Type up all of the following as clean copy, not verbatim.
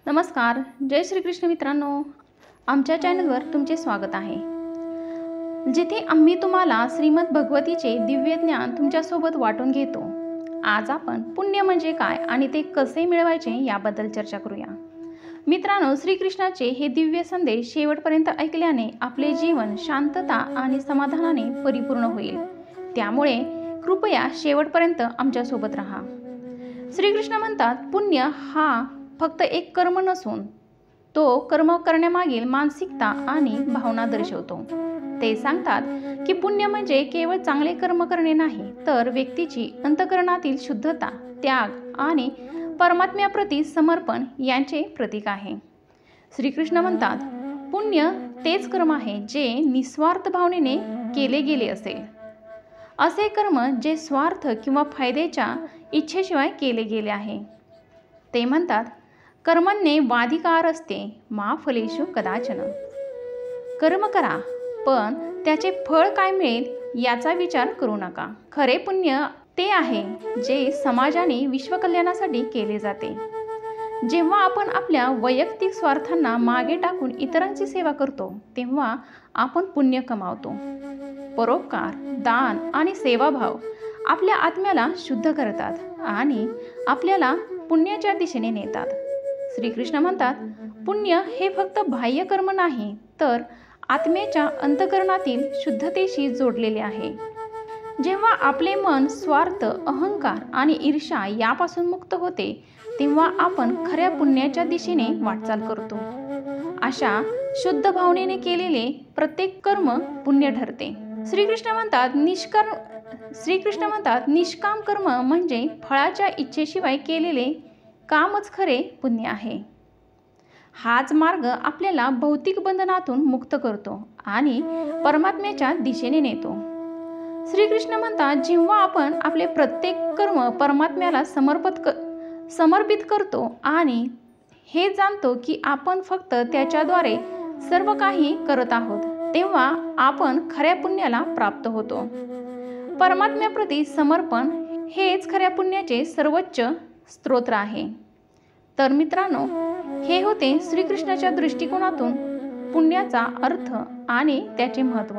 नमस्कार, जय श्रीकृष्ण मित्रांनो. आमच्या चॅनलवर तुमचे स्वागत आहे. जिथे आम्ही तुम्हाला श्रीमद भगवतीचे दिव्य ज्ञान तुमच्यासोबत वाटून घेतो. आज आपण पुण्य म्हणजे काय आणि ते कसे मिळवायचे याबद्दल चर्चा करूया. मित्रांनो, श्रीकृष्णाचे हे दिव्य संदेश शेवटपर्यंत ऐकल्याने आपले जीवन शांतता आणि समाधानाने परिपूर्ण होईल. त्यामुळे कृपया शेवटपर्यंत आमच्यासोबत राहा. श्रीकृष्ण म्हणतात, पुण्य हा फक्त एक कर्म नसून तो कर्म करण्यामागील मानसिकता आणि भावना दर्शवतो. ते सांगतात की पुण्य म्हणजे केवळ चांगले कर्म करणे नाही, तर व्यक्तीची अंतःकरणातील शुद्धता, त्याग आणि परमात्म्याप्रती समर्पण यांचे प्रतीक आहे. श्रीकृष्ण म्हणतात, पुण्य तेच कर्म आहे जे निस्वार्थ भावनेने केले गेले असेल. असे कर्म जे स्वार्थ किंवा फायद्याच्या इच्छेशिवाय केले गेले आहे. ते म्हणतात, कर्मण्ये वाधिकार असते मा फलेषु कदाचन. कर्म करा, पण त्याचे फळ काय मिळेल याचा विचार करू नका. खरे पुण्य ते आहे जे समाजाने विश्वकल्याणासाठी केले जाते. जेव्हा आपण आपल्या वैयक्तिक स्वार्थांना मागे टाकून इतरांची सेवा करतो, तेव्हा आपण पुण्य कमावतो. परोपकार, दान आणि सेवाभाव आपल्या आत्म्याला शुद्ध करतात आणि आपल्याला पुण्याच्या दिशेने नेतात. श्रीकृष्ण म्हणतात, पुण्य हे फक्त बाह्य कर्म नाही, तर आत्म्याच्या अंतःकरणातील शुद्धतेशी जोडलेले आहे. जेव्हा आपले मन स्वार्थ, अहंकार आणि ईर्ष्या यापासून मुक्त होते, तेव्हा आपण खऱ्या पुण्याच्या दिशेने वाटचाल करतो. अशा शुद्ध भावनेने केलेले प्रत्येक कर्म पुण्य ठरते. श्रीकृष्ण म्हणतात, निष्काम कर्म म्हणजे फळाच्या इच्छेशिवाय केलेले कामच खरे पुण्य आहे. हाच मार्ग आपल्याला भौतिक बंधनातून मुक्त करतो आणि परमात्म्याच्या दिशेने नेतो. श्रीकृष्ण म्हणतात, जेव्हा आपण आपले प्रत्येक कर्म परमात्म्याला समर्पित करतो आणि हे जाणतो की आपण फक्त त्याच्याद्वारे सर्व काही करत आहोत, तेव्हा आपण खऱ्या पुण्याला प्राप्त होतो. परमात्म्याप्रती समर्पण हेच खऱ्या पुण्याचे सर्वोच्च स्तोत्र आहे. तर मित्रांनो, हे होते श्रीकृष्णाच्या दृष्टिकोनातून पुण्याचा अर्थ आणि त्याचे महत्त्व.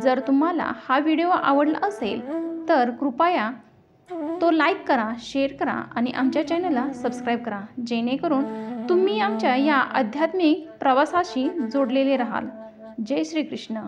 जर तुम्हाला हा व्हिडिओ आवडला असेल तर कृपया तो लाईक करा, शेअर करा आणि आमच्या चॅनलला सबस्क्राईब करा, जेणेकरून तुम्ही आमच्या या आध्यात्मिक प्रवासाशी जोडलेले राहाल. जय श्रीकृष्ण.